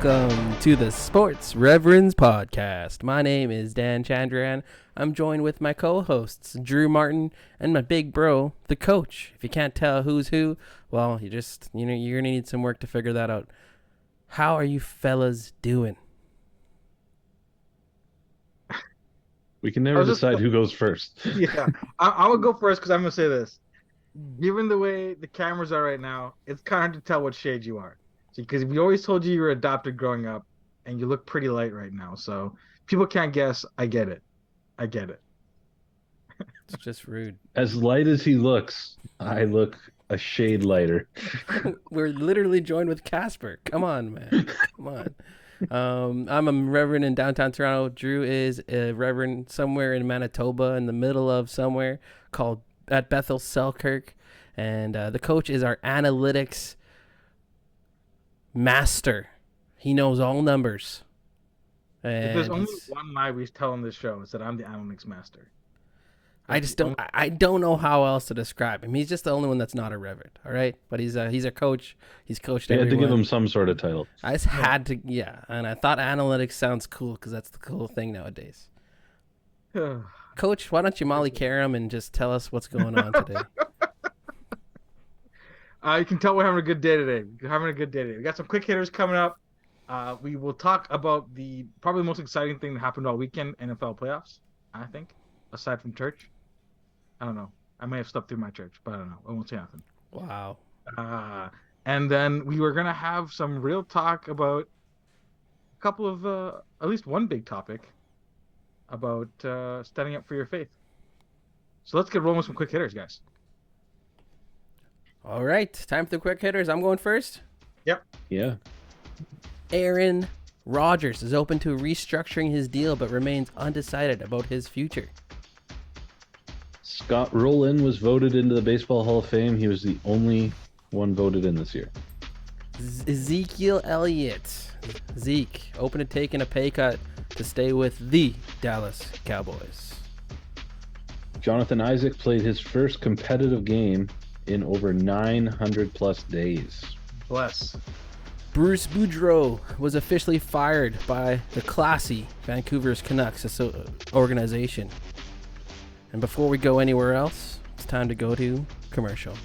Welcome to the Sports Reverends podcast. My name is Dan Chandran. I'm joined with my co-hosts, Drew Martin and my big bro, the coach. If you can't tell who's who, well, you're going to need some work to figure that out. How are you fellas doing? We can never decide who goes first. Yeah, I'm going to go first because I'm going to say this. Given the way the cameras are right now, it's kind of hard to tell what shade you are. Because we always told you were adopted growing up, and you look pretty light right now. So people can't guess. I get it. It's just rude. As light as he looks, I look a shade lighter. We're literally joined with Casper. Come on, man. Come on. I'm a reverend in downtown Toronto. Drew is a reverend somewhere in Manitoba, in the middle of somewhere, called at Bethel Selkirk. And the coach is our analytics master. He knows all numbers. And if there's only one lie we tell on this show, it's that I'm the analytics master. I don't know how else to describe him. He's just the only one that's not a reverend, all right? But he's a coach. He's coached everyone. You had to give him some sort of title. I just had to, yeah. And I thought analytics sounds cool because that's the cool thing nowadays. Coach, why don't you Molly Karam and just tell us what's going on today? You can tell we're having a good day today. We got some quick hitters coming up. We will talk about the probably most exciting thing that happened all weekend, NFL playoffs, I think, aside from church. I don't know. I may have slept through my church, but I don't know. I won't say nothing. Wow. And then we were going to have some real talk about a couple of, at least one big topic about standing up for your faith. So let's get rolling with some quick hitters, guys. All right. Time for the quick hitters. I'm going first. Yep. Yeah. Aaron Rodgers is open to restructuring his deal but remains undecided about his future. Scott Rowland was voted into the Baseball Hall of Fame. He was the only one voted in this year. Ezekiel Elliott. Zeke, open to taking a pay cut to stay with the Dallas Cowboys. Jonathan Isaac played his first competitive game in over 900 plus days. Bless. Bruce Boudreau was officially fired by the classy Vancouver's Canucks organization. And before we go anywhere else, it's time to go to commercial.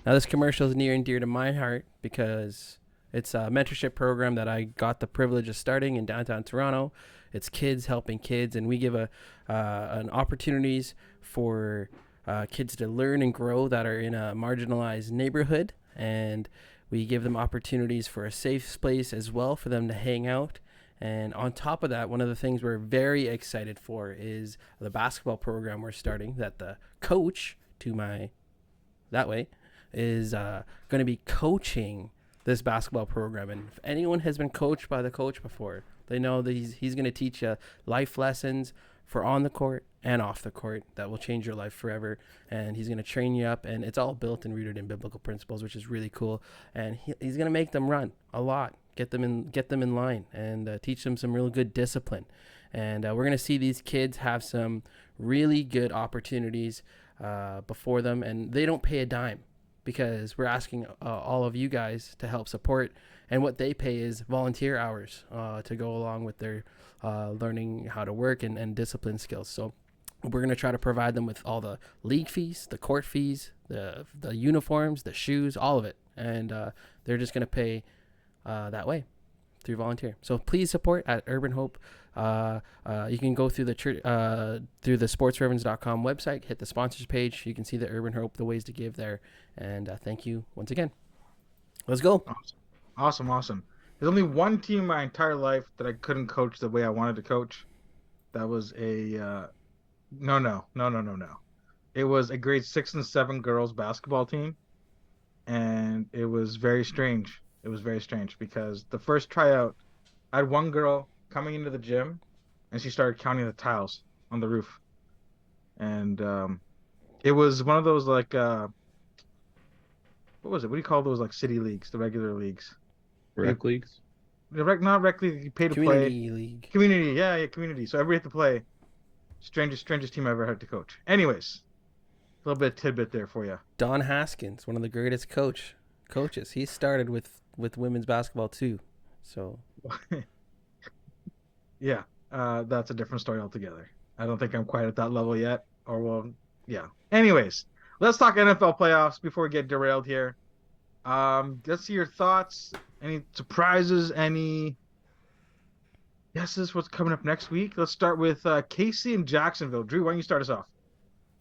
Now, this commercial is near and dear to my heart because it's a mentorship program that I got the privilege of starting in downtown Toronto. It's kids helping kids, and we give an opportunities for kids to learn and grow that are in a marginalized neighborhood, and we give them opportunities for a safe place as well for them to hang out. And on top of that, one of the things we're very excited for is the basketball program we're starting that the coach is going to be coaching this basketball program. And if anyone has been coached by the coach before, they know that he's going to teach you life lessons for on the court and off the court that will change your life forever. And he's going to train you up, and it's all built and rooted in biblical principles, which is really cool. And he's going to make them run a lot, get them in line, and teach them some real good discipline. And we're going to see these kids have some really good opportunities before them, and they don't pay a dime because we're asking all of you guys to help support. And what they pay is volunteer hours to go along with their learning how to work and discipline skills. So we're going to try to provide them with all the league fees, the court fees, the uniforms, the shoes, all of it. And they're just going to pay that way through volunteer. So please support at Urban Hope. You can go through the sportsreverends.com website, hit the sponsors page. You can see the Urban Hope, the ways to give there. And thank you once again. Let's go. Awesome. There's only one team in my entire life that I couldn't coach the way I wanted to coach. That was a no. It was a grade 6 and 7 girls basketball team, and it was very strange. Because the first tryout, I had one girl coming into the gym, and she started counting the tiles on the roof, and it was one of those like what was it? What do you call those, like city leagues, the regular leagues? Rec leagues? Not rec league. You pay to Community play. league. Community, yeah, community. So everybody had to play. Strangest team I ever had to coach. Anyways, a little bit of tidbit there for you. Don Haskins, one of the greatest coaches. He started with women's basketball too. So Yeah, that's a different story altogether. I don't think I'm quite at that level yet. Or well, yeah. Anyways, let's talk NFL playoffs before we get derailed here. Let's see your thoughts. Any surprises? Any guesses? What's coming up next week? Let's start with Casey and Jacksonville. Drew, why don't you start us off?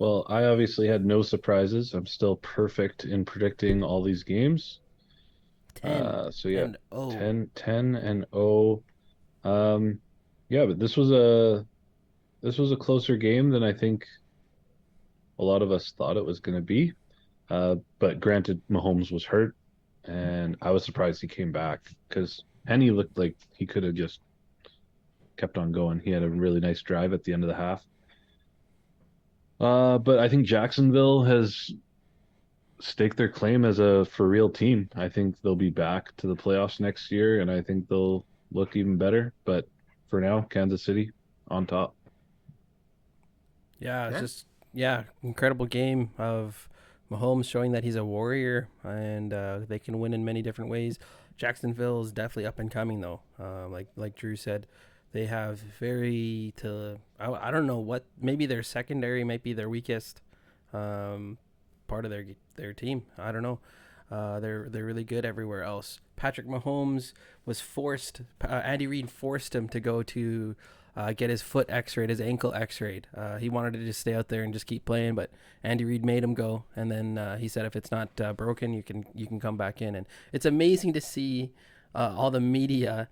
Well, I obviously had no surprises. I'm still perfect in predicting all these games. 10 So yeah, and 0. 10-0. Um, yeah, but this was a closer game than I think a lot of us thought it was going to be. But granted, Mahomes was hurt, and I was surprised he came back because Penny looked like he could have just kept on going. He had a really nice drive at the end of the half. But I think Jacksonville has staked their claim as a for real team. I think they'll be back to the playoffs next year, and I think they'll look even better. But for now, Kansas City on top. Yeah, it's Yeah. just incredible game of Mahomes showing that he's a warrior and they can win in many different ways. Jacksonville is definitely up and coming though. Like Drew said, they have I don't know what, maybe their secondary might be their weakest part of their team. I don't know. They're really good everywhere else. Patrick Mahomes was forced. Andy Reid forced him to go to get his foot X-rayed, his ankle X-rayed. He wanted to just stay out there and just keep playing, but Andy Reid made him go. And then he said, if it's not broken, you can come back in. And it's amazing to see all the media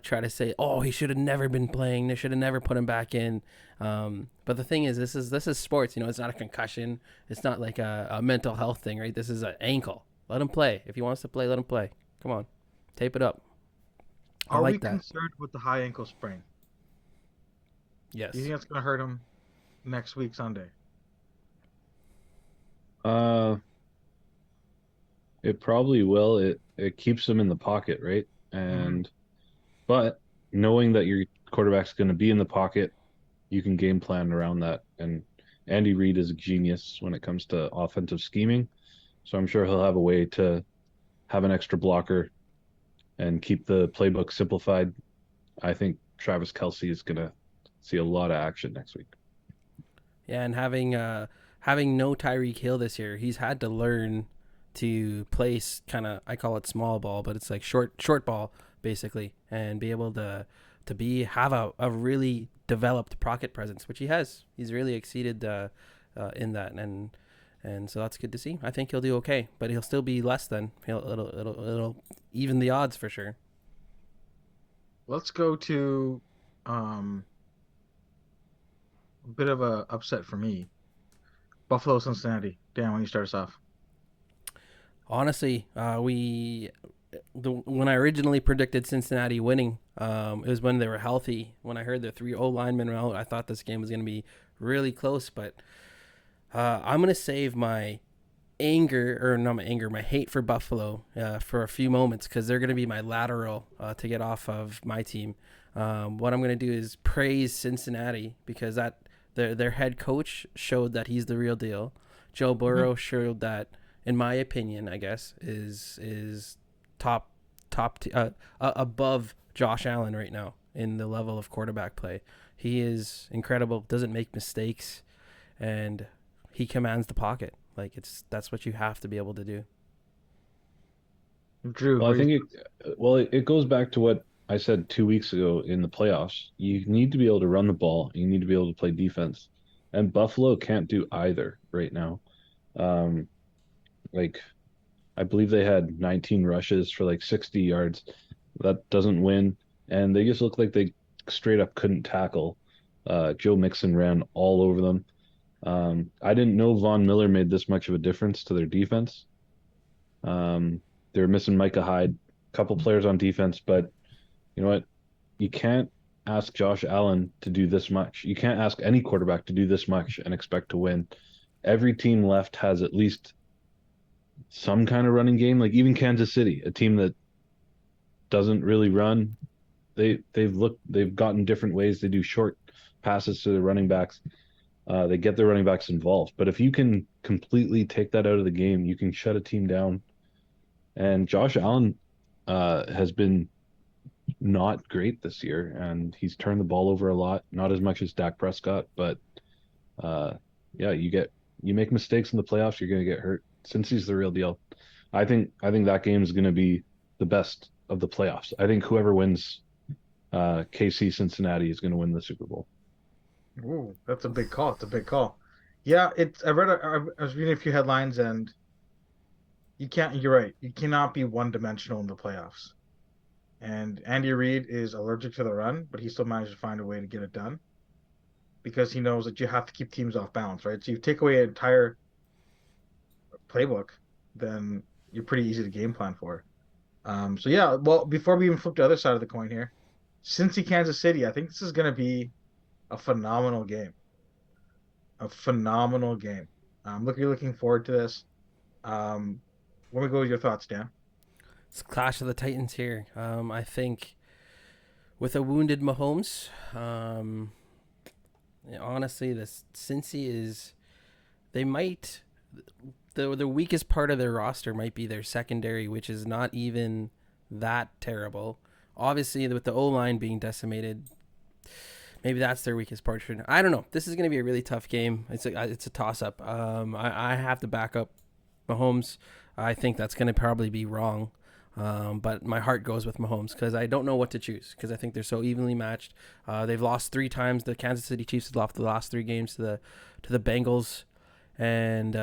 try to say, "Oh, he should have never been playing. They should have never put him back in." But the thing is, this is sports. It's not a concussion. It's not like a mental health thing, right? This is an ankle. Let him play. If he wants to play, let him play. Come on, tape it up. I Are we like that. concerned with the high ankle sprain? Do you Yes. think that's going to hurt him next week Sunday? Uh, it probably will. It keeps them in the pocket, right? Hmm. But knowing that your quarterback's going to be in the pocket, you can game plan around that. And Andy Reid is a genius when it comes to offensive scheming, so I'm sure he'll have a way to have an extra blocker and keep the playbook simplified. I think Travis Kelce is going to see a lot of action next week. Yeah, and having no Tyreek Hill this year, he's had to learn to place kind of, I call it small ball, but it's like short ball basically, and be able to have a really developed pocket presence, which he has. He's really exceeded in that, and so that's good to see. I think he'll do okay, but he'll still be less than. It'll even the odds for sure. Let's go to um, a bit of a upset for me. Buffalo, Cincinnati. Dan, why don't you start us off? Honestly, when I originally predicted Cincinnati winning, it was when they were healthy. When I heard the three O linemen were out, I thought this game was going to be really close. But I'm going to save my anger, or not my anger, my hate for Buffalo for a few moments because they're going to be my lateral to get off of my team. What I'm going to do is praise Cincinnati because their head coach showed that he's the real deal. Joe Hmm. Burrow showed that, in my opinion, I guess is top above Josh Allen right now in the level of quarterback play. He is incredible, doesn't make mistakes, and he commands the pocket. Like that's what you have to be able to do. Drew, Well, I where you? think it goes back to what I said 2 weeks ago in the playoffs. You need to be able to run the ball. You need to be able to play defense, and Buffalo can't do either right now. Um, like I believe they had 19 rushes for like 60 yards. That doesn't win, and they just look like they straight up couldn't tackle. Joe Mixon ran all over them. I didn't know Von Miller made this much of a difference to their defense. Um, they were missing Micah Hyde, a couple players on defense, but you know what? You can't ask Josh Allen to do this much. You can't ask any quarterback to do this much and expect to win. Every team left has at least some kind of running game. Like even Kansas City, a team that doesn't really run, they've gotten different ways. They do short passes to the running backs. They get their running backs involved. But if you can completely take that out of the game, you can shut a team down. And Josh Allen has been not great this year, and he's turned the ball over a lot. Not as much as Dak Prescott, but uh, yeah, you make mistakes in the playoffs, you're going to get hurt. Since he's the real deal, I think that game is going to be the best of the playoffs. I think whoever wins KC Cincinnati is going to win the Super Bowl. Ooh, that's a big call. It's a big call. Yeah, it's. I was reading a few headlines, and you can't. You're right. You cannot be one-dimensional in the playoffs. And Andy Reid is allergic to the run, but he still managed to find a way to get it done because he knows that you have to keep teams off balance, right? So you take away an entire playbook, then you're pretty easy to game plan for. So yeah, well, before we even flip the other side of the coin here, Cincy, Kansas City, I think this is going to be a phenomenal game. A phenomenal game. Looking forward to this. Where we go with your thoughts, Dan? It's Clash of the Titans here. I think with a wounded Mahomes, honestly, this Cincy is they might the weakest part of their roster might be their secondary, which is not even that terrible. Obviously, with the O line being decimated, maybe that's their weakest part. I don't know. This is going to be a really tough game. It's a toss up. I have to back up Mahomes. I think that's going to probably be wrong. But my heart goes with Mahomes because I don't know what to choose because I think they're so evenly matched. They've lost 3 times. The Kansas City Chiefs have lost the last 3 games to the Bengals. And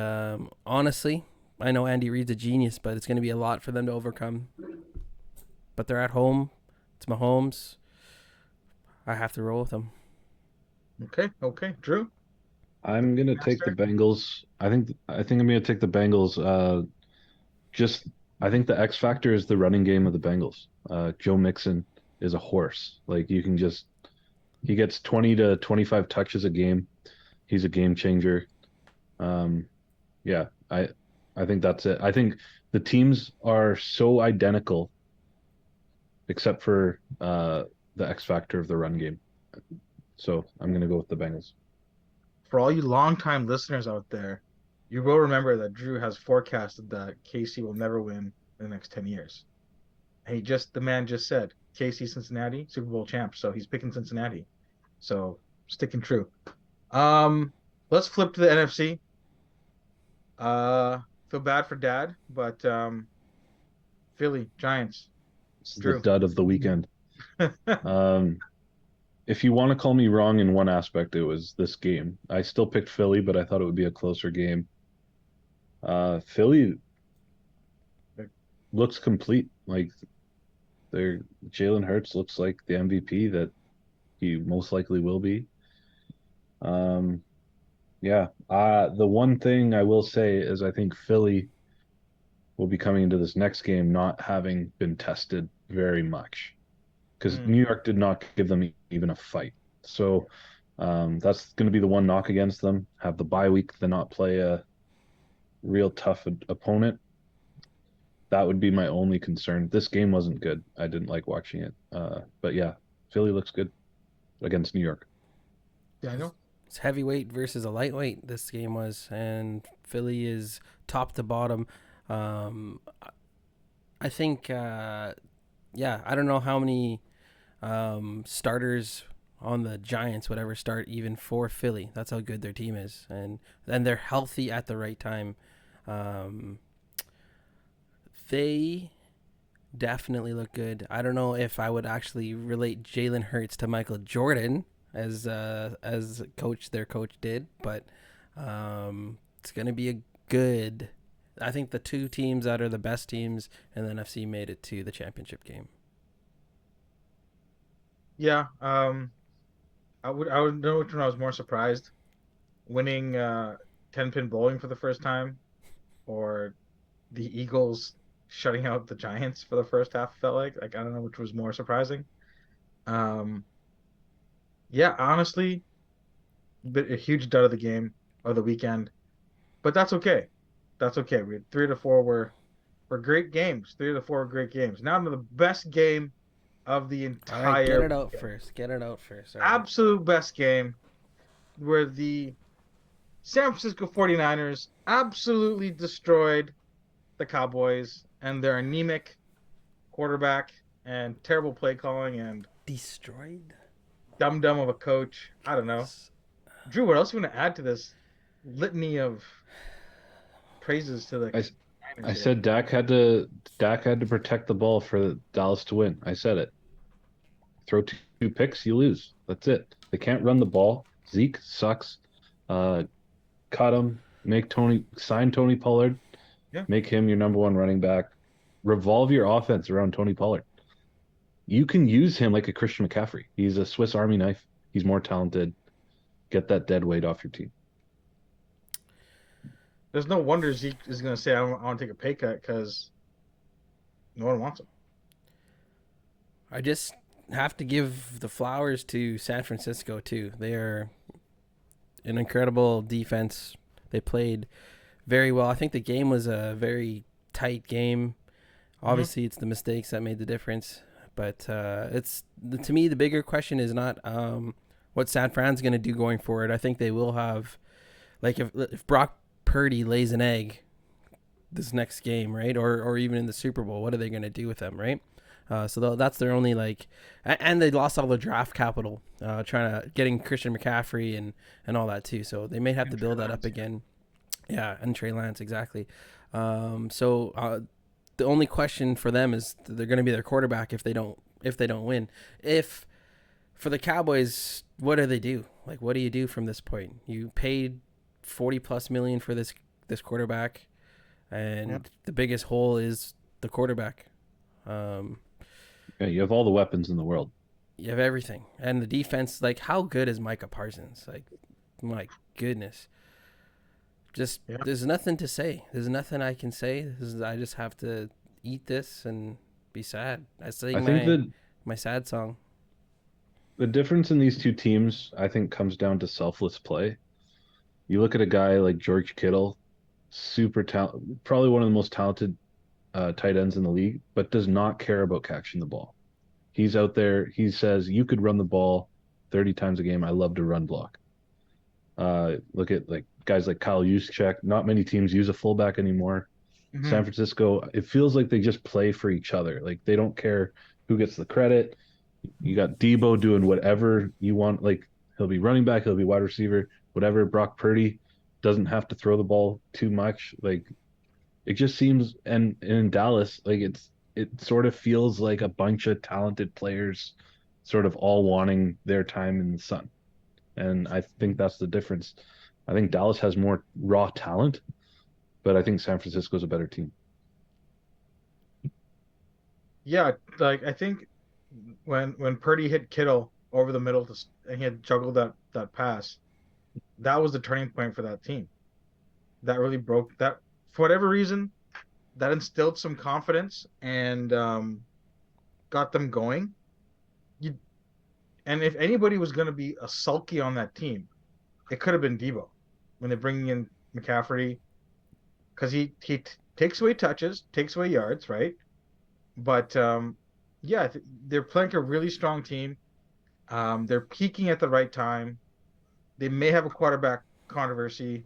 honestly, I know Andy Reid's a genius, but it's going to be a lot for them to overcome. But they're at home. It's Mahomes. I have to roll with them. Okay. Drew? I'm gonna take the Bengals. I think I'm gonna take the Bengals. Just I think the X factor is the running game of the Bengals. Joe Mixon is a horse. Like he gets 20 to 25 touches a game. He's a game changer. Yeah, I think that's it. I think the teams are so identical, except for the X factor of the run game. So I'm gonna go with the Bengals. For all you longtime listeners out there, you will remember that Drew has forecasted that KC will never win in the next 10 years. And the man just said KC Cincinnati Super Bowl champs, so he's picking Cincinnati. So sticking true. Let's flip to the NFC. Feel bad for Dad, but Philly Giants. This is the Drew. dud of the weekend. Um, if you want to call me wrong in one aspect, it was this game. I still picked Philly, but I thought it would be a closer game. Philly looks complete. Like their Jalen Hurts looks like the MVP that he most likely will be. Um, yeah. The one thing I will say is I think Philly will be coming into this next game not having been tested very much because New York did not give them even a fight. So that's going to be the one knock against them. Have the bye week, then not play a real tough opponent. That would be my only concern. This game wasn't good. I didn't like watching it. But yeah, Philly looks good against New York. Yeah, I know. It's heavyweight versus a lightweight. This game was, and Philly is top to bottom. I think, I don't know how many starters on the Giants would ever start even for Philly. That's how good their team is, and they're healthy at the right time. They definitely look good. I don't know if I would actually relate Jalen Hurts to Michael Jordan as their coach did, but it's gonna be a good. I think the 2 teams that are the best teams in the NFC made it to the championship game. Yeah. I would know which one I was more surprised. Winning 10-pin bowling for the first time, or the Eagles shutting out the Giants for the first half. Felt like I don't know which was more surprising. Um, yeah, honestly, a huge dud of the game of the weekend, but that's okay. That's okay. We had 3 to 4 were great games. 3 to 4 were great games. Now to the best game of the All right, get entire it out weekend. first. Get it out first. All right. Absolute best game where the San Francisco 49ers absolutely destroyed the Cowboys and their anemic quarterback and terrible play calling and Destroyed. dumb of a coach. I don't know. Drew, what else you want to add to this litany of praises to the I Niners I here? said Dak had to protect the ball for Dallas to win. I said it. Throw two picks, you lose. That's it. They can't run the ball. Zeke sucks. Uh, cut him. Sign Tony Pollard. Yeah. Make him your number one running back. Revolve your offense around Tony Pollard. You can use him like a Christian McCaffrey. He's a Swiss Army knife. He's more talented. Get that dead weight off your team. There's no wonder Zeke is going to say, I want to take a pay cut because no one wants him. I just have to give the flowers to San Francisco, too. They are an incredible defense. They played very well. I think the game was a very tight game. Obviously, it's the mistakes that made the difference. But it's to me, the bigger question is not what San Fran's going to do going forward. I think they will have, like, if Brock Purdy lays an egg this next game, right, or even in the Super Bowl, what are they going to do with them, right? So that's their only, like, and they lost all the draft capital getting Christian McCaffrey and all that too. So they may have to build that up again. Yeah, and Trey Lance, exactly. The only question for them is they're going to be their quarterback if they don't win. If for the Cowboys, what do they do? Like, what do you do from this point? You paid $40+ million for this quarterback, and the biggest hole is the quarterback. Yeah, you have all the weapons in the world. You have everything, and the defense. Like, how good is Micah Parsons? Like, my goodness. There's nothing to say. There's nothing I can say. I just have to eat this and be sad. I think my sad song. The difference in these two teams, I think, comes down to selfless play. You look at a guy like George Kittle, super talent, probably one of the most talented tight ends in the league, but does not care about catching the ball. He's out there. He says, you could run the ball 30 times a game. I love to run block. Look at like guys like Kyle Juszczyk. Not many teams use a fullback anymore. Mm-hmm. San Francisco, it feels like they just play for each other. Like they don't care who gets the credit. You got Debo doing whatever you want. Like he'll be running back, he'll be wide receiver, whatever. Brock Purdy doesn't have to throw the ball too much. Like it just seems, and in Dallas, like it sort of feels like a bunch of talented players sort of all wanting their time in the sun. And I think that's the difference. I think Dallas has more raw talent, but I think San Francisco is a better team. Yeah, like I think when Purdy hit Kittle over the middle and he had juggled that pass, that was the turning point for that team. That really broke that for whatever reason. That instilled some confidence and got them going. And if anybody was going to be a sulky on that team, it could have been Debo when they're bringing in McCaffrey because he takes away touches, takes away yards, right? But they're playing a really strong team. They're peaking at the right time. They may have a quarterback controversy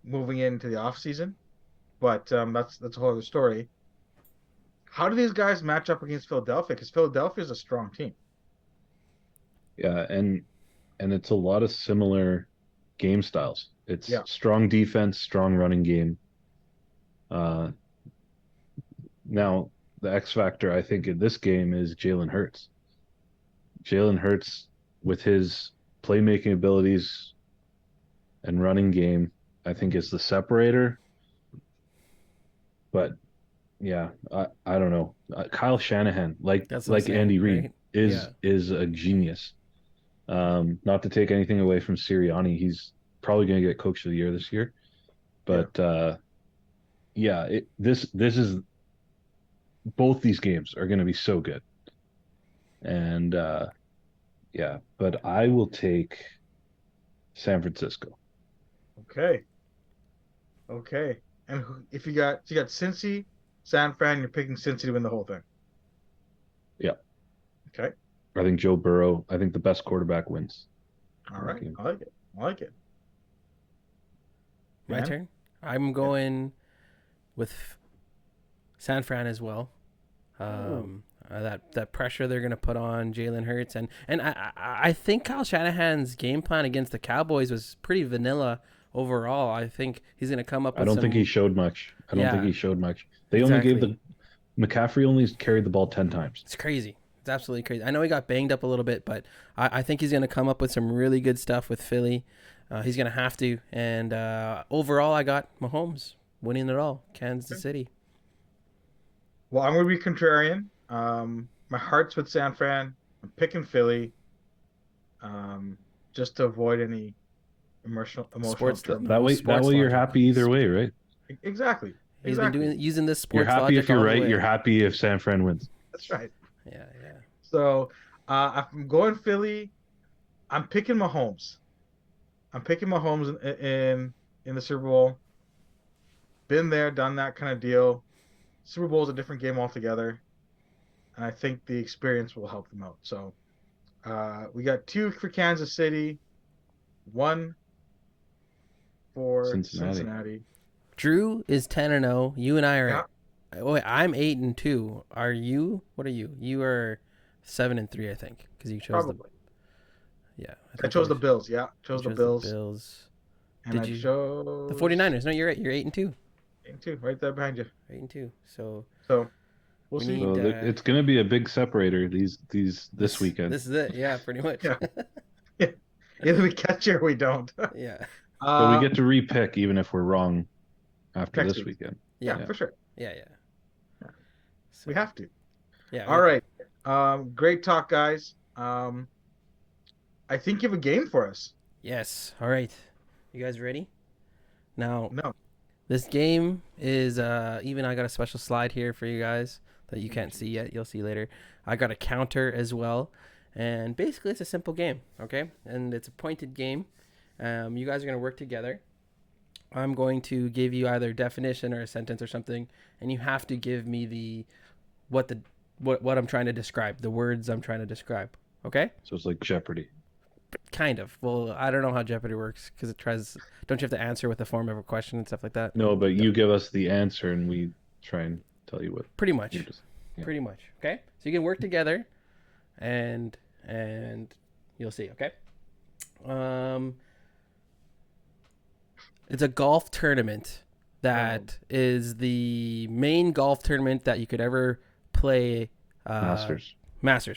moving into the offseason, but that's a whole other story. How do these guys match up against Philadelphia? Because Philadelphia is a strong team. Yeah, and it's a lot of similar game styles. It's strong defense, strong running game. Now the X factor I think in this game is Jalen Hurts. Jalen Hurts with his playmaking abilities and running game, I think is the separator. But yeah, I don't know. Kyle Shanahan, like Andy Reid, right? is a genius. Not to take anything away from Sirianni, he's probably going to get Coach of the Year this year. But this is both these games are going to be so good. And but I will take San Francisco. Okay. And if you got Cincy, San Fran, you're picking Cincy to win the whole thing. Yeah. Okay. I think Joe Burrow. I think the best quarterback wins. All right. I like it. My turn. I'm going with San Fran as well. that pressure they're going to put on Jalen Hurts. And I think Kyle Shanahan's game plan against the Cowboys was pretty vanilla overall. I think he's going to come up with I don't think he showed much. They only gave McCaffrey only carried the ball 10 times. It's crazy. It's absolutely crazy. I know he got banged up a little bit, but I think he's going to come up with some really good stuff with Philly. He's going to have to. And overall, I got Mahomes winning it all. Kansas City. Well, I'm going to be contrarian. My heart's with San Fran. I'm picking Philly, just to avoid any emotional that way you're happy either way, right? Exactly. He's been using this sports. You're happy if you're right. You're happy if San Fran wins. That's right. Yeah. So I'm going Philly. I'm picking Mahomes. in the Super Bowl. Been there, done that kind of deal. Super Bowl is a different game altogether, and I think the experience will help them out. So we got 2 for Kansas City, 1 for Cincinnati. Drew is 10-0. You and I are. Yeah. Wait, I'm 8-2. Are you? What are you? You are 7-3, I think, because you chose I chose the Bills. Yeah, chose the Bills. And Did you chose the 49ers? No, you're right. You're 8-2. 8-2, right there behind you. 8-2. So we'll see. It's going to be a big separator this weekend. This is it. Yeah, pretty much. Yeah. Either we catch it or we don't. Yeah. But we get to repick even if we're wrong after this weekend. Yeah, for sure. Yeah. So, we have to. Yeah. All right. Great talk, guys. I think you have a game for us. Yes. All right. You guys ready? Now. No. This game is even I got a special slide here for you guys that you can't see yet. You'll see later. I got a counter as well. And basically it's a simple game, okay? And it's a pointed game. You guys are going to work together. I'm going to give you either a definition or a sentence or something, and you have to give me what I'm trying to describe, the words I'm trying to describe, okay? So it's like Jeopardy. Kind of. Well, I don't know how Jeopardy works because it tries. Don't you have to answer with the form of a question and stuff like that? No, but you give us the answer and we try and tell you what. Pretty much. Pretty much. Okay. So you can work together, and you'll see. Okay. It's a golf tournament that is the main golf tournament that you could ever play. Masters.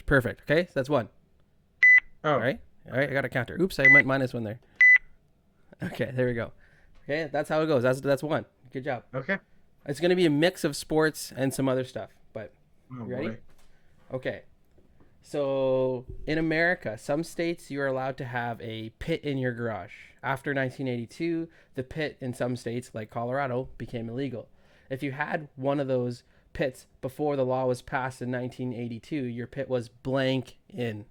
Perfect. Okay. So that's one. Oh. All right. I got a counter. Oops, I went -1 there. Okay, there we go. Okay, that's how it goes. That's one. Good job. Okay. It's going to be a mix of sports and some other stuff, but you ready? Boy. Okay. So, in America, some states you are allowed to have a pit in your garage. After 1982, the pit in some states, like Colorado, became illegal. If you had one of those pits before the law was passed in 1982, your pit was blank in.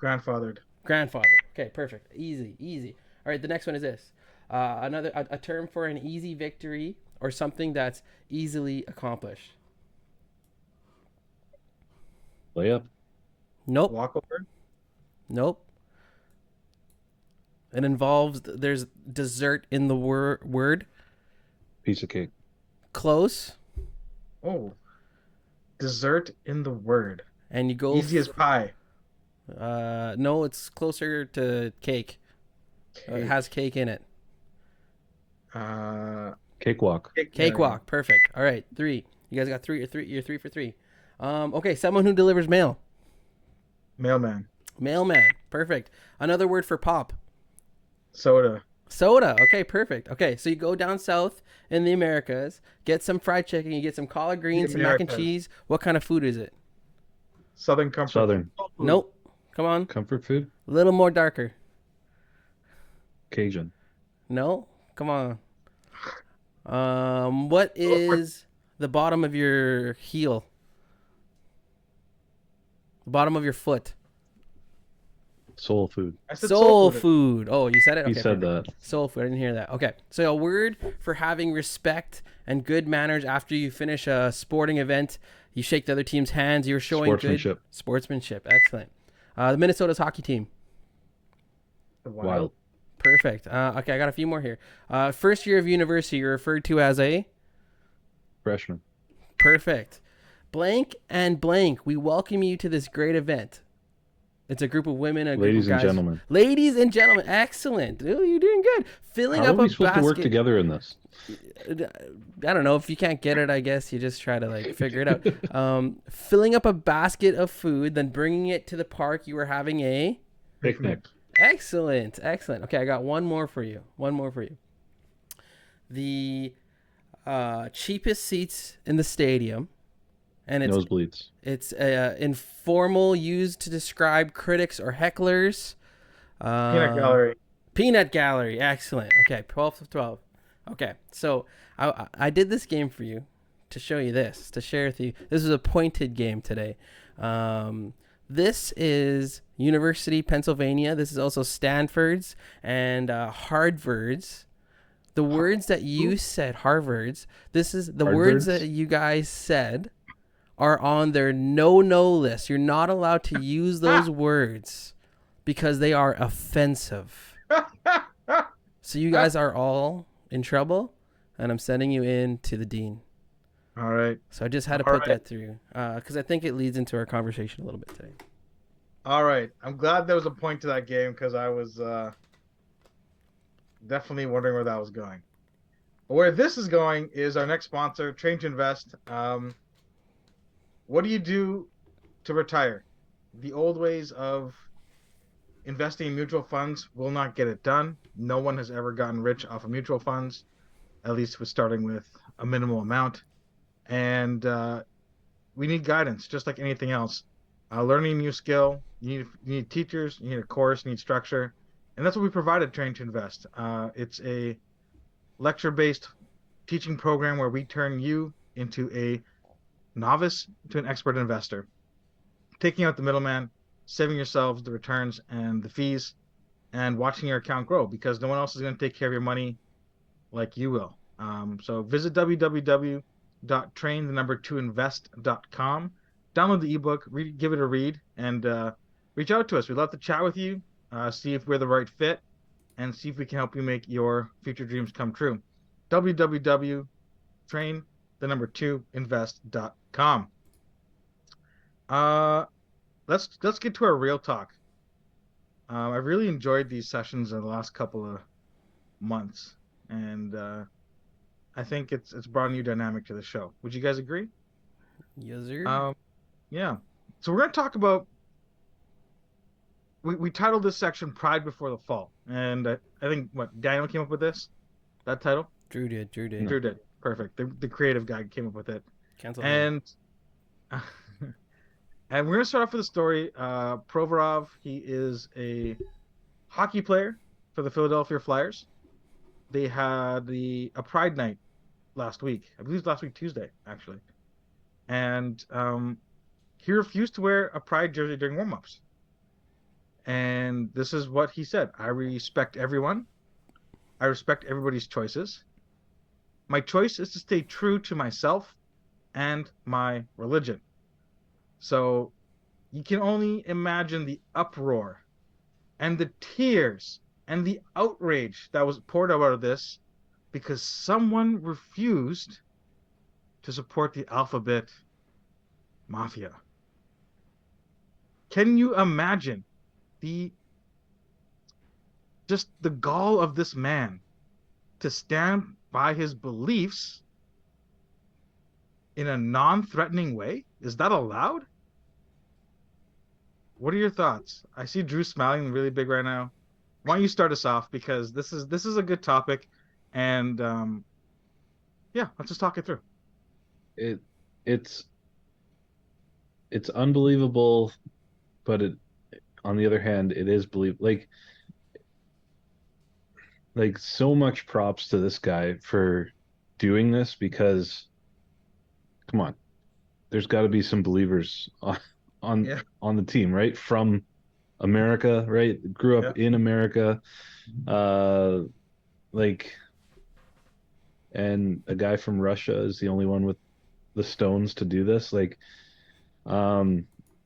Grandfathered. Okay, perfect. Easy. All right, the next one is this. A term for an easy victory or something that's easily accomplished. Layup. Nope. Walkover. Nope. It involves, there's dessert in the word. Piece of cake. Close. Oh. Dessert in the word. And you go. Easy as pie. No, it's closer to cake. It has cake in it. Cakewalk. Cakewalk. Perfect. All right, 3. You guys got 3. You're 3 for 3. Okay, someone who delivers mail. Mailman. Perfect. Another word for pop. Soda. Okay, perfect. Okay, so you go down south in the Americas, get some fried chicken, you get some collard greens, some mac and cheese. What kind of food is it? Southern comfort. Southern. Nope. Come on. Comfort food. A little more darker. Cajun. No. Come on. What is the bottom of your heel? The bottom of your foot. Soul food. I said Soul food. Oh, you said it? He Okay, said perfect. that. Soul food. I didn't hear that. Okay. So a word for having respect and good manners after you finish a sporting event. You shake the other team's hands. You're showing good sportsmanship. Excellent. The Minnesota's hockey team. Wild. Perfect. Okay, I got a few more here. First year of university, you're referred to as a? Freshman. Perfect. Blank and blank, we welcome you to this great event. It's a group of women, a group of Ladies and guys. gentlemen. Ladies and gentlemen, excellent. Ooh, you're doing good. Filling How are up we a supposed to work basket. together in this? I don't know. If you can't get it, I guess you just try to like figure it out. Filling up a basket of food, then bringing it to the park. You were having a Picnic. excellent. Okay, I got one more for you. The cheapest seats in the stadium, and Nosebleeds. it's informal, used to describe critics or hecklers. Peanut gallery. Peanut gallery. Excellent. Okay, 12 of 12. Okay, so I did this game for you to show you this, to share with you. This is a pointed game today. This is University, Pennsylvania. This is also Stanford's and Harvard's. The words that you said, Harvard's, this is the words that you guys said are on their no list. You're not allowed to use those words because they are offensive. So you guys are all in trouble, and I'm sending you in to the dean. All right. So I just had to put that through because I think it leads into our conversation a little bit today. All right. I'm glad there was a point to that game because I was definitely wondering where that was going. Where this is going is our next sponsor, Train to Invest. What do you do to retire? The old ways of investing in mutual funds will not get it done. No one has ever gotten rich off of mutual funds, at least with starting with a minimal amount. And we need guidance, just like anything else. Learning a new skill, you need teachers, you need a course, you need structure. And that's what we provide at Train to Invest. It's a lecture-based teaching program where we turn you into a novice to an expert investor, taking out the middleman, saving yourselves the returns and the fees, and watching your account grow because no one else is going to take care of your money like you will. So visit www.train2invest.com, download the ebook, give it a read, and reach out to us. We'd love to chat with you, see if we're the right fit, and see if we can help you make your future dreams come true. www.train2invest.com. Let's get to our real talk. I've really enjoyed these sessions in the last couple of months, and I think it's brought a new dynamic to the show. Would you guys agree? Yes, sir. Yeah. So we're going to talk about. We titled this section "Pride Before the Fall," and I think Daniel came up with that title. Drew did. Drew did. Perfect. The creative guy came up with it. Cancel. And and we're gonna start off with a story. Provorov, he is a hockey player for the Philadelphia Flyers. They had a Pride night last week. I believe it was last week Tuesday, actually. And he refused to wear a Pride jersey during warm-ups. And this is what he said: "I respect everyone. I respect everybody's choices. My choice is to stay true to myself and my religion." So you can only imagine the uproar and the tears and the outrage that was poured out of this because someone refused to support the alphabet mafia. Can you imagine just the gall of this man to stand by his beliefs in a non-threatening way? Is that allowed? What are your thoughts? I see Drew smiling really big right now. Why don't you start us off, because this is a good topic, and yeah, let's just talk it through. It's unbelievable, but on the other hand, it is believable. Like so much props to this guy for doing this, because come on, there's got to be some believers on the team, right? From America, right? Grew up in America, and a guy from Russia is the only one with the stones to do this.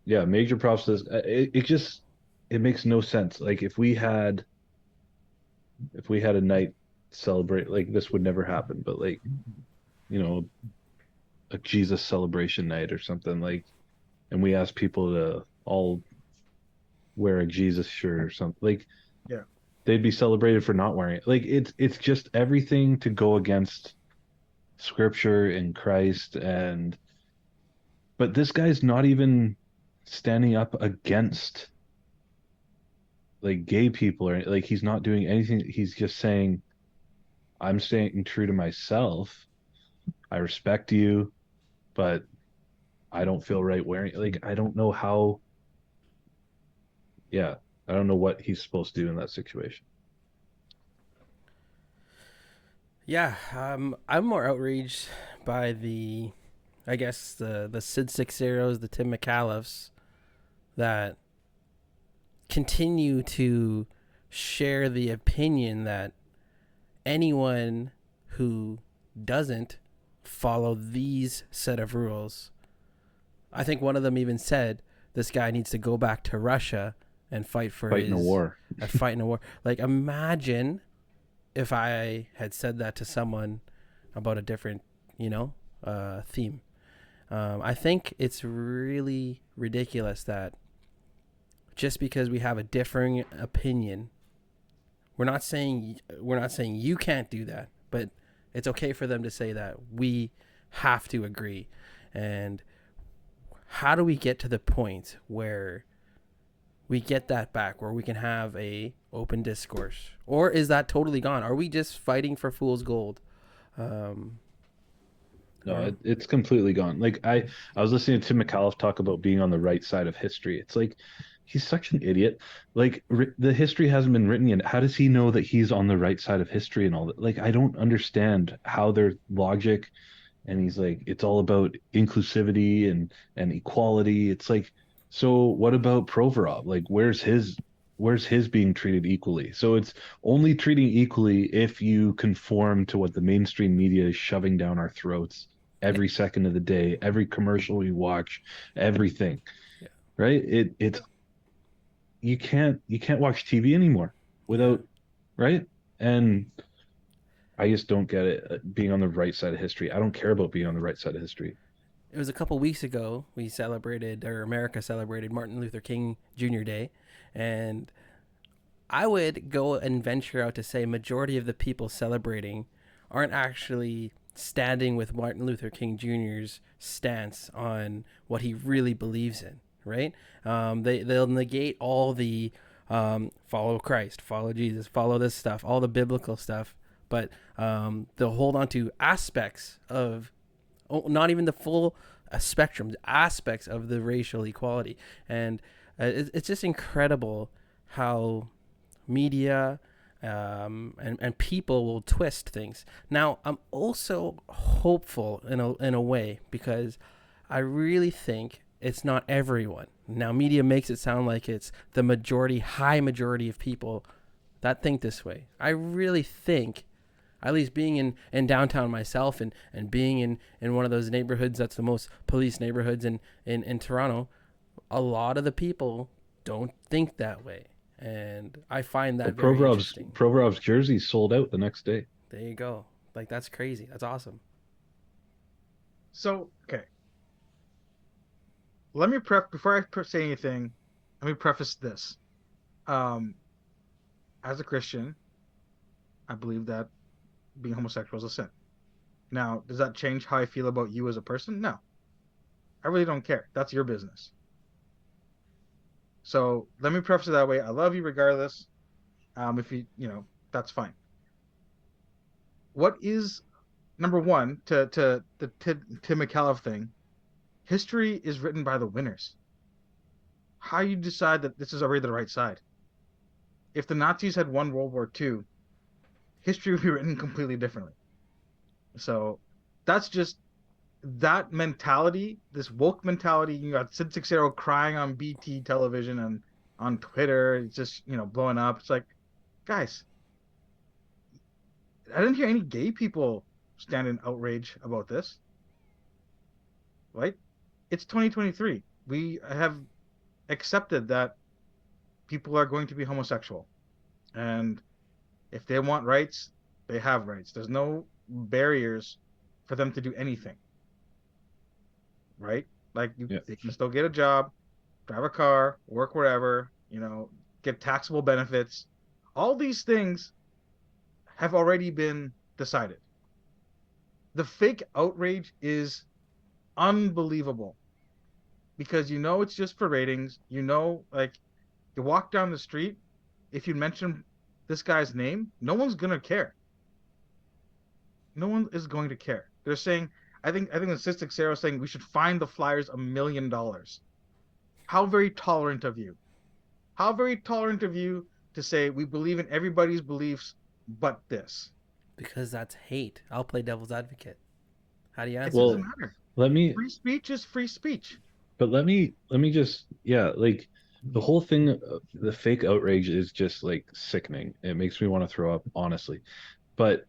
Major props to this. It makes no sense. Like if we had a night celebrate, like this would never happen. But a Jesus celebration night or something, like, and we ask people to all wear a Jesus shirt or something, like Yeah. they'd be celebrated for not wearing it. Like it's just everything to go against scripture and Christ. And but this guy's not even standing up against like gay people, or like he's not doing anything. He's just saying, I'm staying true to myself. I respect you, but I don't feel right wearing, like, I don't know how. Yeah, I don't know what he's supposed to do in that situation. Yeah, I'm more outraged by I guess the Sid Sixeros, the Tim McAuliffes that continue to share the opinion that anyone who doesn't follow these set of rules, I think one of them even said this guy needs to go back to Russia and fight for Fighting a war. fight in a war. Like, imagine if I had said that to someone about a different, theme. I think it's really ridiculous that just because we have a differing opinion, we're not saying you can't do that, but it's okay for them to say that we have to agree. And how do we get to the point where we get that back, where we can have a open discourse? Or is that totally gone? Are we just fighting for fool's gold? No, it's completely gone. Like I was listening to Tim McAuliffe talk about being on the right side of history. It's like he's such an idiot. Like the history hasn't been written yet. How does he know that he's on the right side of history and all that? Like I don't understand how their logic. And he's like, it's all about inclusivity and equality. It's like, so what about Provorov? Like, where's his being treated equally? So it's only treating equally if you conform to what the mainstream media is shoving down our throats Yeah. every second of the day, every commercial we watch, everything. Yeah. Right? It's you can't watch TV anymore Yeah. without, right? And I just don't get it, being on the right side of history. I don't care about being on the right side of history. It was a couple weeks ago America celebrated Martin Luther King Jr. Day, and I would go and venture out to say majority of the people celebrating aren't actually standing with Martin Luther King Jr.'s stance on what he really believes in, right? They'll negate all the follow Christ, follow Jesus, follow this stuff, all the biblical stuff, but they'll hold on to aspects of, not even the full spectrum, aspects of the racial equality. And it's just incredible how media and people will twist things. Now, I'm also hopeful in a way, because I really think it's not everyone. Now, media makes it sound like it's the high majority of people that think this way. I really think, at least being in downtown myself, and being in one of those neighborhoods that's the most police neighborhoods in Toronto, a lot of the people don't think that way. And I find that very interesting. Provorov's jersey sold out the next day. There you go. Like, that's crazy. That's awesome. So, okay. Before I say anything, let me preface this. As a Christian, I believe that being homosexual is a sin. Now, does that change how I feel about you as a person? No. I really don't care. That's your business. So let me preface it that way. I love you regardless. If that's fine. What is number one to the Tim McAuliffe thing? History is written by the winners. How you decide that this is already the right side? If the Nazis had won World War II, history would be written completely differently. So that's just that mentality, this woke mentality. You got Sid Sixero crying on BT television and on Twitter. It's just, blowing up. It's like, guys, I didn't hear any gay people stand in outrage about this. Right? It's 2023. We have accepted that people are going to be homosexual. And if they want rights, they have rights. There's no barriers for them to do anything. right? Like Yeah. they can still get a job, drive a car, work wherever, get taxable benefits. All these things have already been decided. The fake outrage is unbelievable because it's just for ratings. Like you walk down the street, if you mention this guy's name, no one's gonna care. No one is going to care. They're saying, I think the Cystic Sarah is saying we should fine the Flyers $1 million. How very tolerant of you. How very tolerant of you to say we believe in everybody's beliefs but this. Because that's hate. I'll play devil's advocate. How do you It answer doesn't Well, that? matter. let me Free speech is free speech. but let me just, yeah, like the whole thing, the fake outrage is just like sickening. It makes me want to throw up, honestly. But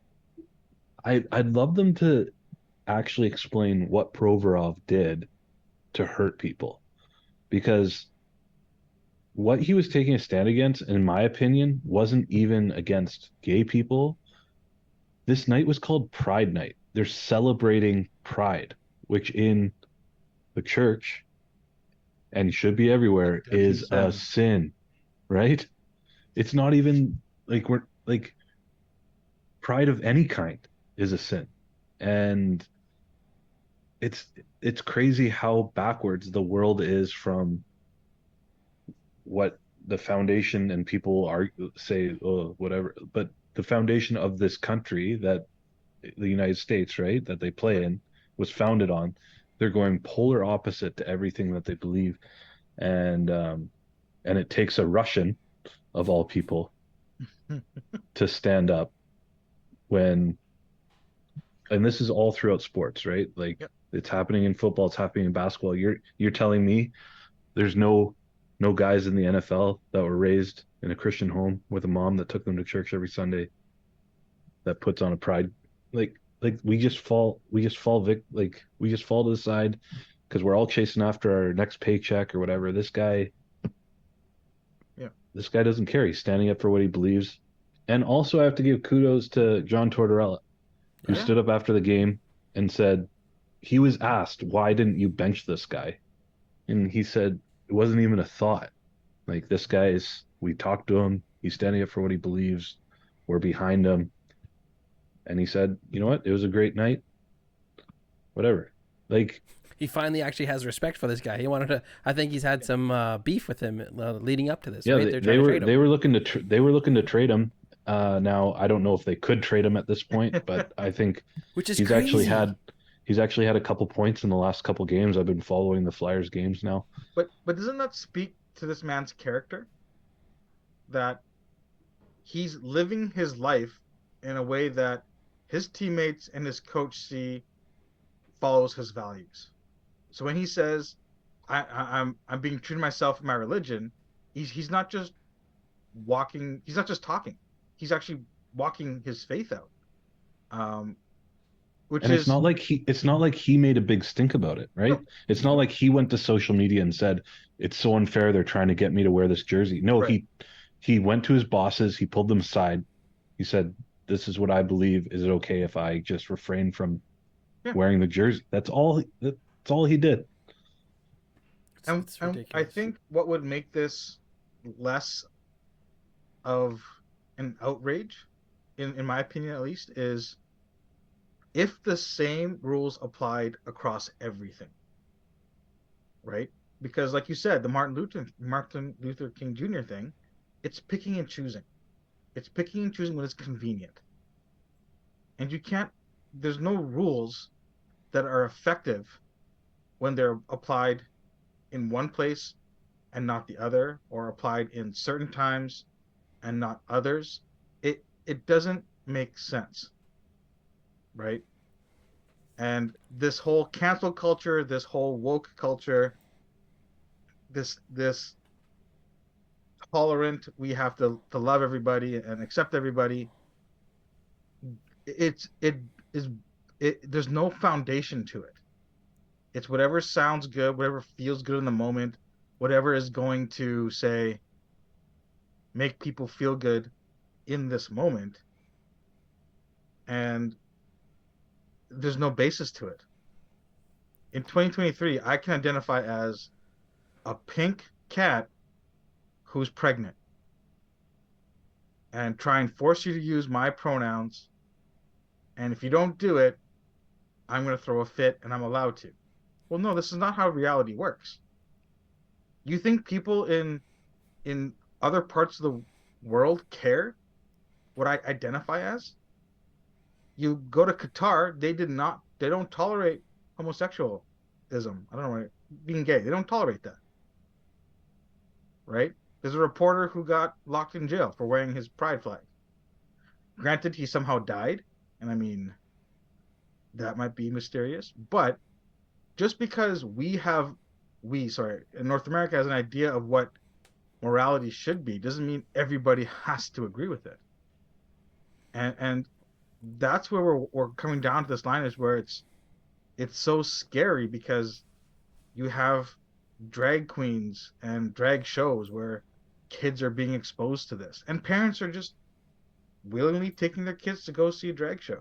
I'd love them to actually explain what Provorov did to hurt people, because what he was taking a stand against, in my opinion, wasn't even against gay people. This night was called Pride Night. They're celebrating pride, which in the church and should be everywhere Deadly is a sin. sin, right? It's not even like we're like pride of any kind is a sin. And it's it's crazy how backwards the world is from what the foundation and people are say, oh, whatever, but the foundation of this country, that the United States, right, that they play Yep. in, was founded on. They're going polar opposite to everything that they believe, and and it takes a Russian of all people to stand up when, and this is all throughout sports, right? Like Yep. it's happening in football, it's happening in basketball. You're telling me there's no guys in the NFL that were raised in a Christian home with a mom that took them to church every Sunday that puts on a pride, like we just fall to the side because we're all chasing after our next paycheck or whatever. Yeah. This guy doesn't care. He's standing up for what he believes. And also I have to give kudos to John Tortorella, who Yeah. stood up after the game and said, he was asked, why didn't you bench this guy? And he said it wasn't even a thought. Like, this guy is, we talked to him, he's standing up for what he believes, we're behind him. And he said, you know what? It was a great night. Whatever. Like, He finally actually has respect for this guy. He wanted to. I think he's had some beef with him leading up to this, yeah, right? They're trying to trade him. they were looking to they were looking to trade him. Now I don't know if they could trade him at this point, but I think Which is he's actually crazy. had he's actually had a couple points in the last couple games. I've been following the Flyers games now. But doesn't that speak to this man's character? That he's living his life in a way that his teammates and his coach see follows his values. So when he says, I'm being true to myself and my religion," he's not just walking. He's not just talking. He's actually walking his faith out. Um, which And is it's not like he made a big stink about it, right? no, It's not like he went to social media and said it's so unfair they're trying to get me to wear this jersey. No, right. he went to his bosses, he pulled them aside. He said, "This is what I believe. Is it okay if I just refrain from Yeah, wearing the jersey?" That's all he did. It's and I ridiculous. think what would make this less of an outrage, in my opinion at least, is if the same rules applied across everything, right? Because like you said, the Martin Luther King Jr. thing, it's picking and choosing. It's picking and choosing when it's convenient. And you can't there's no rules that are effective when they're applied in one place and not the other, or applied in certain times and not others. It doesn't make sense, right? And this whole cancel culture, this whole woke culture, this tolerant, we have to love everybody and accept everybody. It is there's no foundation to it. It's whatever sounds good, whatever feels good in the moment, whatever is going to say make people feel good in this moment, and there's no basis to it. in 2023, I can identify as a pink cat who's pregnant and try and force you to use my pronouns. And if you don't do it, I'm going to throw a fit and I'm allowed to. Well, no, this is not how reality works. You think people in other parts of the world care what I identify as? You go to Qatar, they don't tolerate homosexualism. I don't know, being gay. They don't tolerate that, right? There's a reporter who got locked in jail for wearing his pride flag. Granted, he somehow died, and I mean, that might be mysterious, but just because in North America has an idea of what morality should be doesn't mean everybody has to agree with it. And that's where we're coming down to this line, is where it's so scary, because you have drag queens and drag shows where kids are being exposed to this, and parents are just willingly taking their kids to go see a drag show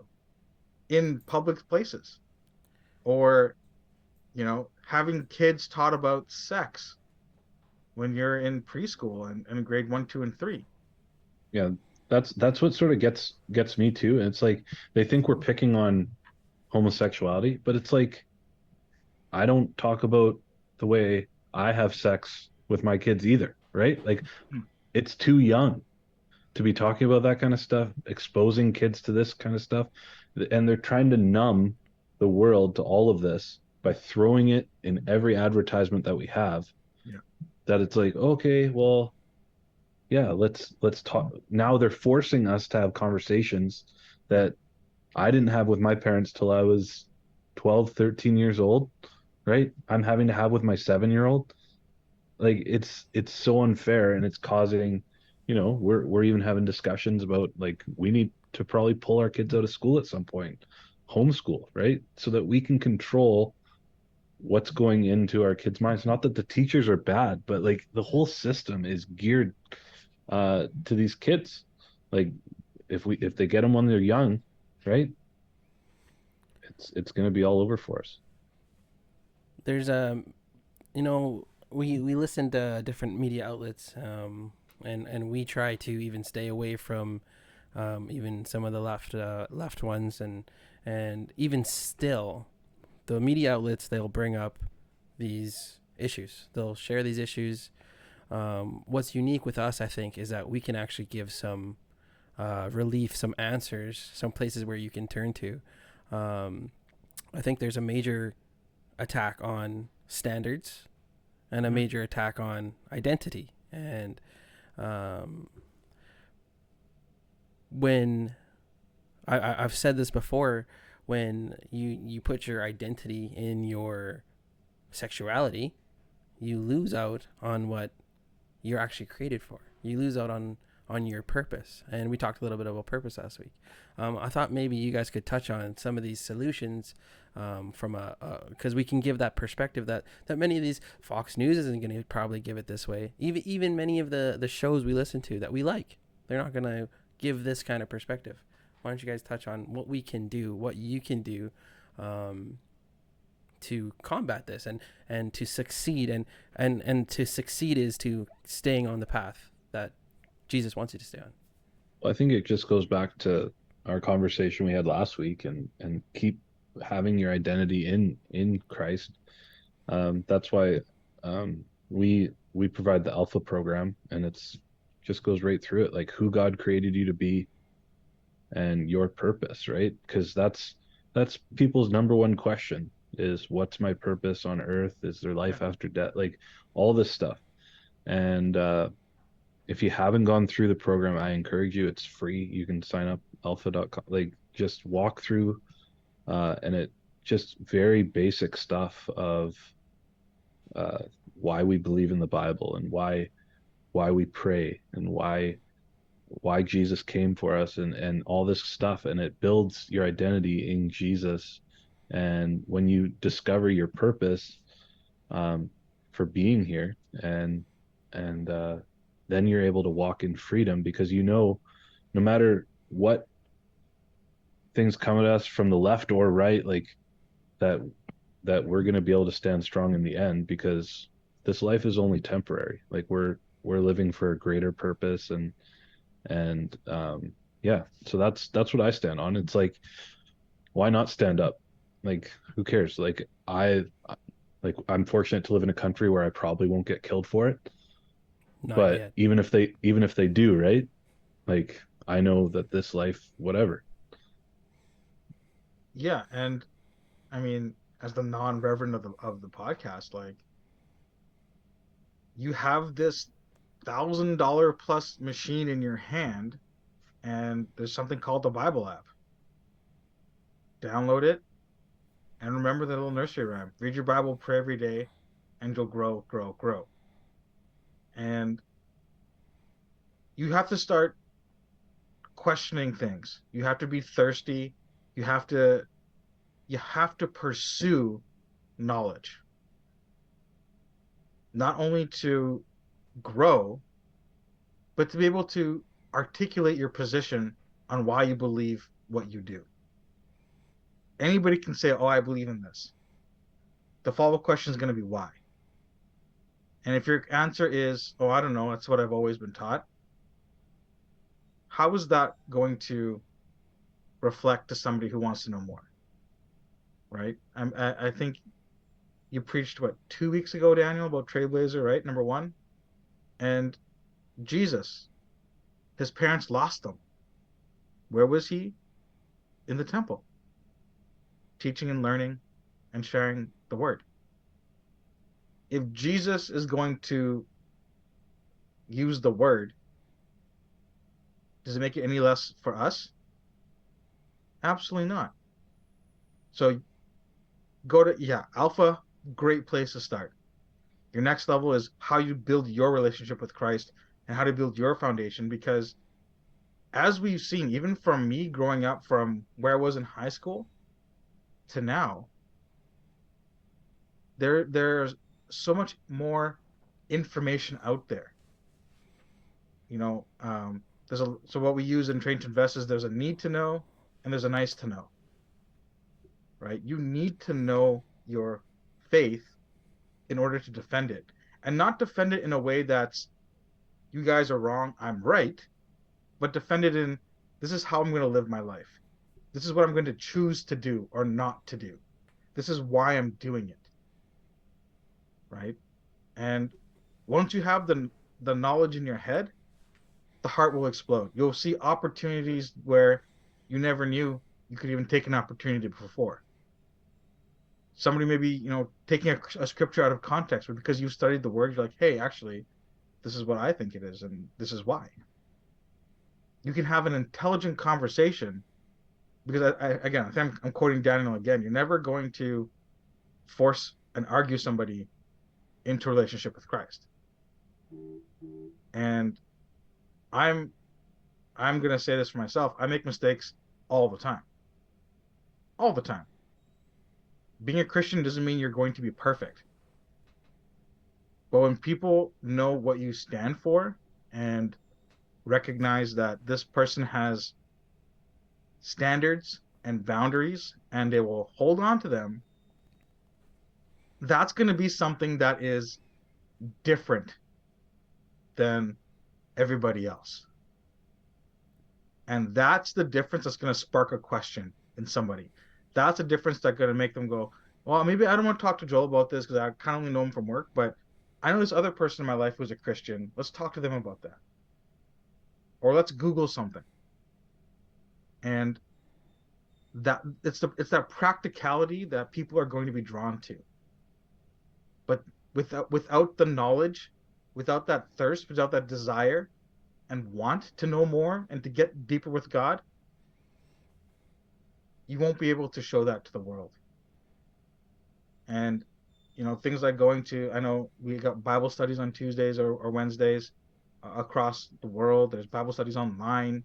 in public places, or having kids taught about sex when you're in preschool and grade 1, 2, and 3. Yeah, that's what sort of gets me too. And it's like they think we're picking on homosexuality, but it's like I don't talk about the way I have sex with my kids either, right? Like it's too young to be talking about that kind of stuff, exposing kids to this kind of stuff. And they're trying to numb the world to all of this by throwing it in every advertisement that we have. Yeah. That it's like, okay, well, yeah, let's talk. Now they're forcing us to have conversations that I didn't have with my parents till I was 12, 13 years old, right? I'm having to have with my 7-year-old. Like it's so unfair, and it's causing, we're even having discussions about like we need to probably pull our kids out of school at some point, homeschool, right? So that we can control what's going into our kids' minds. Not that the teachers are bad, but like the whole system is geared to these kids. Like if they get them when they're young, right? It's going to be all over for us. There's we listen to different media outlets, and we try to even stay away from even some of the left ones, and even still, the media outlets, they'll bring up these issues. They'll share these issues. What's unique with us, I think, is that we can actually give some relief, some answers, some places where you can turn to. I think there's a major attack on standards and a major attack on identity. And when I've said this before, when you put your identity in your sexuality, you lose out on what you're actually created for. You lose out on your purpose. And we talked a little bit about purpose last week. I thought maybe you guys could touch on some of these solutions from because we can give that perspective that many of these, Fox News isn't going to probably give it this way. Even many of the shows we listen to that we like, they're not going to give this kind of perspective. Why don't you guys touch on what we can do, what you can do to combat this and to succeed, and to succeed is to staying on the path that Jesus wants you to stay on. Well, I think it just goes back to our conversation we had last week, and keep having your identity in Christ. That's why we provide the Alpha program, and it's just goes right through it, like who God created you to be and your purpose, right? Because that's people's number one question is, what's my purpose on earth? Is there life after death? Like all this stuff. And if you haven't gone through the program, I encourage you. It's free. You can sign up alpha.com. Like just walk through and it just very basic stuff of why we believe in the Bible, and why we pray, and why Jesus came for us, and all this stuff. And it builds your identity in Jesus. And when you discover your purpose for being here, and then you're able to walk in freedom, because no matter what things come at us from the left or right, like that that we're going to be able to stand strong in the end, because this life is only temporary. Like we're living for a greater purpose, and yeah, so that's what I stand on. It's like, why not stand up? Like, who cares? Like I'm fortunate to live in a country where I probably won't get killed for it. Not But yet. even if they do, right? Like I know that this life, whatever. Yeah, and I mean, as the non-reverend of the podcast, like you have this $1,000 plus machine in your hand, and there's something called the Bible app. Download it and remember the little nursery rhyme: read your Bible, pray every day, and you'll grow, grow, grow. And you have to start questioning things. You have to be thirsty. You have to you have to pursue knowledge, not only to grow, but to be able to articulate your position on why you believe what you do. Anybody can say, "Oh, I believe in this." The follow-up question is going to be why. And if your answer is, "Oh, I don't know, that's what I've always been taught," how is that going to reflect to somebody who wants to know more? Right? I think you preached what 2 weeks ago, Daniel, about Trailblazer, right? Number one, and Jesus, his parents lost him. Where was he? In the temple, teaching and learning and sharing the word. If Jesus is going to use the word, does it make it any less for us? Absolutely not. So go to, yeah, Alpha, great place to start. Your next level is how you build your relationship with Christ and how to build your foundation, because as we've seen, even from me growing up from where I was in high school to now, there's so much more information out there. You know, so what we use in Train to Invest is there's a need to know and there's a nice to know, right? You need to know your faith in order to defend it, and not defend it in a way that's you guys are wrong, I'm right, but defend it in this is how I'm going to live my life. This is what I'm going to choose to do or not to do. This is why I'm doing it, right? And once you have the knowledge in your head, the heart will explode. You'll see opportunities where you never knew you could even take an opportunity before. Somebody may be, taking a scripture out of context, but because you've studied the word, you're like, hey, actually, this is what I think it is, and this is why. You can have an intelligent conversation because, again, I think I'm quoting Daniel again. You're never going to force and argue somebody into a relationship with Christ. And I'm gonna say this for myself. I make mistakes all the time. All the time. Being a Christian doesn't mean you're going to be perfect. But when people know what you stand for and recognize that this person has standards and boundaries and they will hold on to them, that's going to be something that is different than everybody else. And that's the difference that's going to spark a question in somebody. That's a difference that's going to make them go, well, maybe I don't want to talk to Joel about this because I kind of only know him from work, but I know this other person in my life who's a Christian. Let's talk to them about that. Or let's Google something. And that it's that practicality that people are going to be drawn to. But without the knowledge, without that thirst, without that desire and want to know more and to get deeper with God, you won't be able to show that to the world. And things like I know we got Bible studies on Tuesdays or Wednesdays across the world. There's Bible studies online.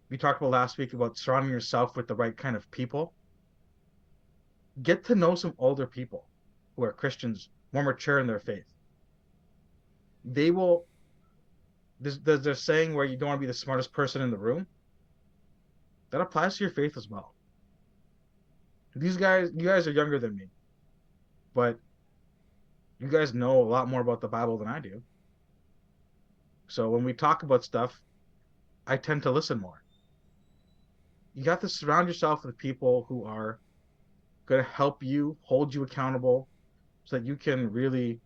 We talked about last week about surrounding yourself with the right kind of people. Get to know some older people who are Christians, more mature in their faith. They will. There's a saying where you don't want to be the smartest person in the room. That applies to your faith as well. You guys are younger than me. but you guys know a lot more about the Bible than I do. So when we talk about stuff, I tend to listen more. You got to surround yourself with people who are going to help you, hold you accountable, so that you can really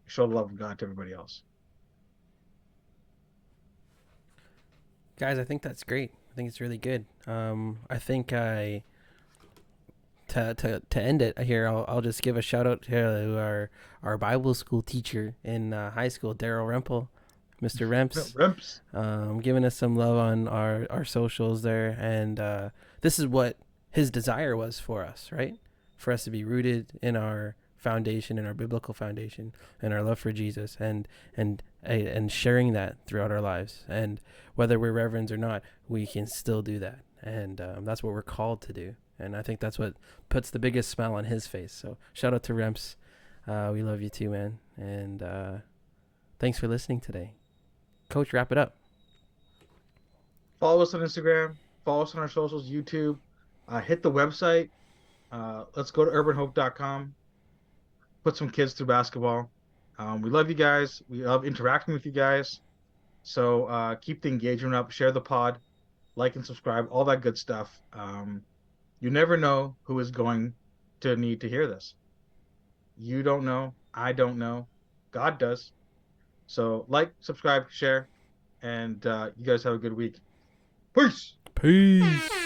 show the love of God to everybody else. Guys, I think that's great. I think it's really good. I think to end it here, I'll just give a shout out to our Bible school teacher in high school, Daryl Rempel, Mr. Remps, Remps. giving us some love on our socials there, and this is what his desire was for us, right? For us to be rooted in our foundation, in our biblical foundation, and our love for Jesus, and sharing that throughout our lives. And whether we're reverends or not, we can still do that, and that's what we're called to do. And I think that's what puts the biggest smile on his face. So shout out to Remps. We love you too, man. And thanks for listening today. Coach, wrap it up. Follow us on Instagram. Follow us on our socials, YouTube. Hit the website. Let's go to urbanhope.com. Put some kids through basketball. We love you guys. We love interacting with you guys. So keep the engagement up. Share the pod. Like and subscribe. All that good stuff. You never know who is going to need to hear this. You don't know. I don't know. God does. So like, subscribe, share, and you guys have a good week. Peace. Peace.